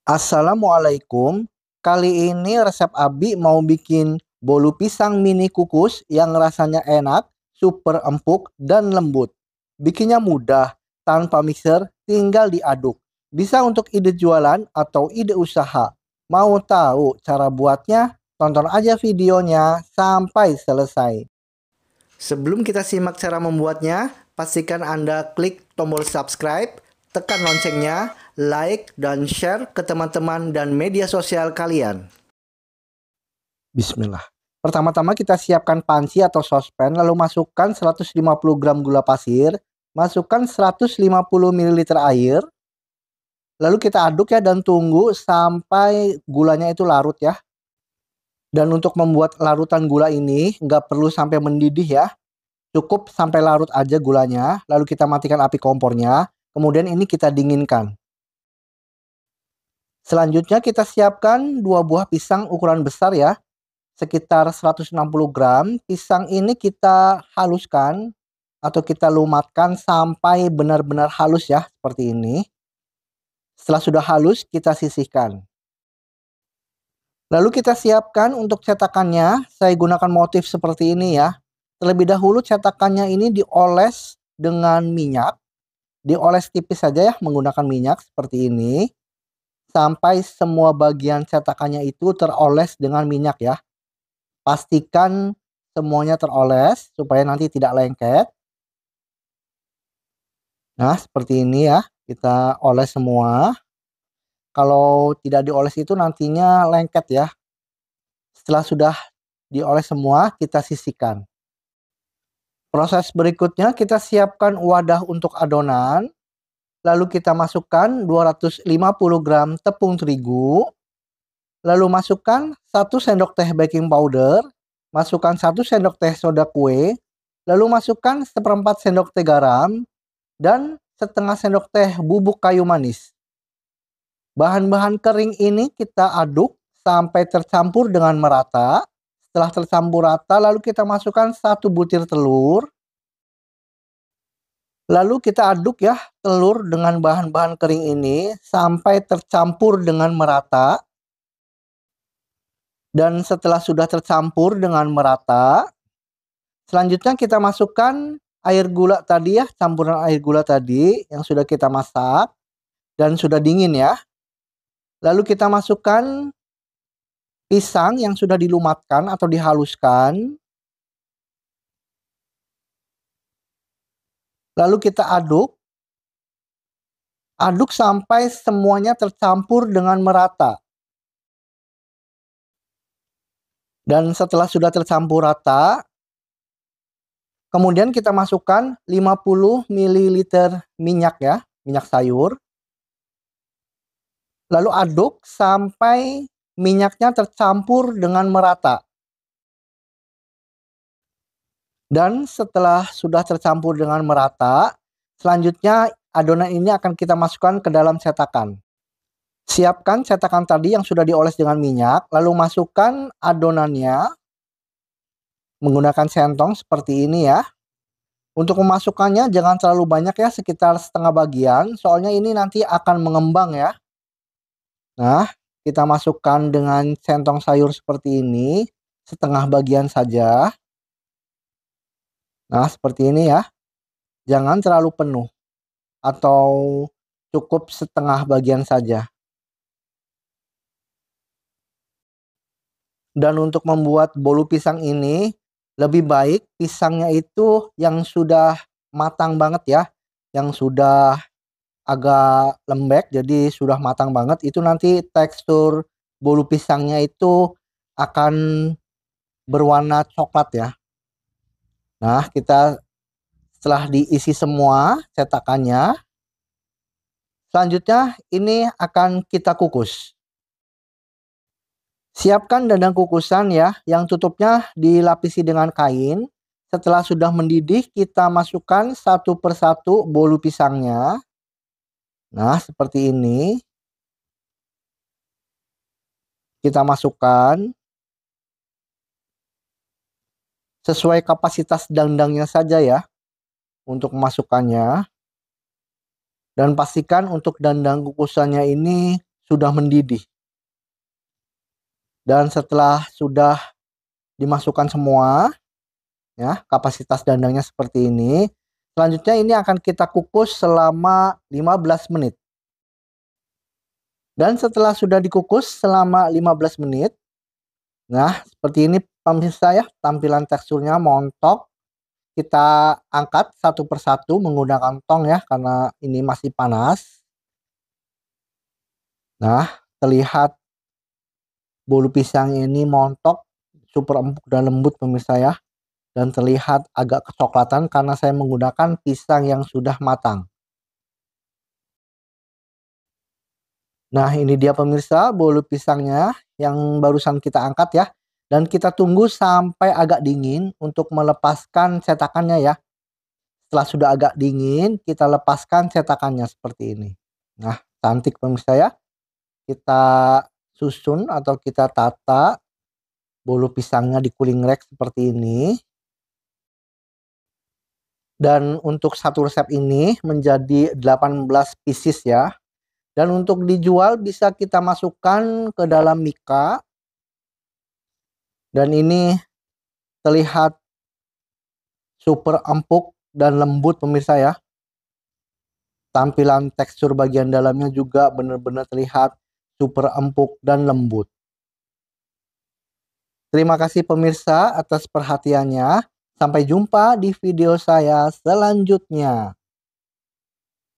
Assalamualaikum. Kali ini resep Abi mau bikin bolu pisang mini kukus yang rasanya enak, super empuk, dan lembut. Bikinnya mudah, tanpa mixer, tinggal diaduk. Bisa untuk ide jualan atau ide usaha. Mau tahu cara buatnya? Tonton aja videonya sampai selesai. Sebelum kita simak cara membuatnya, pastikan Anda klik tombol subscribe, tekan loncengnya, like, dan share ke teman-teman dan media sosial kalian. Bismillah. Pertama-tama kita siapkan panci atau sospen, lalu masukkan 150 gram gula pasir, masukkan 150 ml air, lalu kita aduk ya dan tunggu sampai gulanya itu larut ya. Dan untuk membuat larutan gula ini nggak perlu sampai mendidih ya. Cukup sampai larut aja gulanya, lalu kita matikan api kompornya, kemudian ini kita dinginkan. Selanjutnya kita siapkan 2 buah pisang ukuran besar ya, sekitar 160 gram. Pisang ini kita haluskan atau kita lumatkan sampai benar-benar halus ya, seperti ini. Setelah sudah halus, kita sisihkan. Lalu kita siapkan untuk cetakannya, saya gunakan motif seperti ini ya. Terlebih dahulu cetakannya ini dioles dengan minyak. Dioles tipis saja ya menggunakan minyak seperti ini. Sampai semua bagian cetakannya itu teroles dengan minyak ya. Pastikan semuanya teroles supaya nanti tidak lengket. Nah seperti ini ya. Kita oles semua. Kalau tidak dioles itu nantinya lengket ya. Setelah sudah dioles semua, kita sisihkan. Proses berikutnya kita siapkan wadah untuk adonan. Lalu kita masukkan 250 gram tepung terigu. Lalu masukkan 1 sendok teh baking powder. Masukkan 1 sendok teh soda kue. Lalu masukkan 1/4 sendok teh garam. Dan setengah sendok teh bubuk kayu manis. Bahan-bahan kering ini kita aduk sampai tercampur dengan merata. Setelah tercampur rata, lalu kita masukkan 1 butir telur. Lalu kita aduk ya telur dengan bahan-bahan kering ini sampai tercampur dengan merata. Dan setelah sudah tercampur dengan merata, selanjutnya kita masukkan air gula tadi ya, campuran air gula tadi yang sudah kita masak dan sudah dingin ya. Lalu kita masukkan pisang yang sudah dilumatkan atau dihaluskan. Lalu kita aduk. Aduk sampai semuanya tercampur dengan merata. Dan setelah sudah tercampur rata, kemudian kita masukkan 50 ml minyak ya, minyak sayur. Lalu aduk sampai minyaknya tercampur dengan merata. Dan setelah sudah tercampur dengan merata, selanjutnya adonan ini akan kita masukkan ke dalam cetakan. Siapkan cetakan tadi yang sudah dioles dengan minyak, lalu masukkan adonannya menggunakan sentong seperti ini ya. Untuk memasukkannya jangan terlalu banyak ya, sekitar setengah bagian, soalnya ini nanti akan mengembang ya. Nah, kita masukkan dengan centong sayur seperti ini, setengah bagian saja. Nah, seperti ini ya. Jangan terlalu penuh atau cukup setengah bagian saja. Dan untuk membuat bolu pisang ini, lebih baik pisangnya itu yang sudah matang banget ya. Yang sudah agak lembek, jadi sudah matang banget. Itu nanti tekstur bolu pisangnya itu akan berwarna coklat ya. Nah, kita setelah diisi semua cetakannya, selanjutnya ini akan kita kukus. Siapkan dandang kukusan ya, yang tutupnya dilapisi dengan kain. Setelah sudah mendidih, kita masukkan satu persatu bolu pisangnya. Nah, seperti ini. Kita masukkan. Sesuai kapasitas dandangnya saja ya, untuk memasukkannya. Dan pastikan untuk dandang kukusannya ini sudah mendidih. Dan setelah sudah dimasukkan semua, ya, kapasitas dandangnya seperti ini. Selanjutnya ini akan kita kukus selama 15 menit. Dan setelah sudah dikukus selama 15 menit, nah seperti ini pemirsa ya, tampilan teksturnya montok. Kita angkat satu persatu menggunakan tong ya, karena ini masih panas. Nah, terlihat bolu pisang ini montok, super empuk dan lembut pemirsa ya. Dan terlihat agak kecoklatan karena saya menggunakan pisang yang sudah matang. Nah, ini dia pemirsa bolu pisangnya yang barusan kita angkat ya. Dan kita tunggu sampai agak dingin untuk melepaskan cetakannya ya. Setelah sudah agak dingin, kita lepaskan cetakannya seperti ini. Nah, cantik pemirsa ya. Kita susun atau kita tata bolu pisangnya di cooling rack seperti ini. Dan untuk satu resep ini menjadi 18 pieces ya. Dan untuk dijual bisa kita masukkan ke dalam mika. Dan ini terlihat super empuk dan lembut pemirsa ya. Tampilan tekstur bagian dalamnya juga benar-benar terlihat super empuk dan lembut. Terima kasih pemirsa atas perhatiannya. Sampai jumpa di video saya selanjutnya.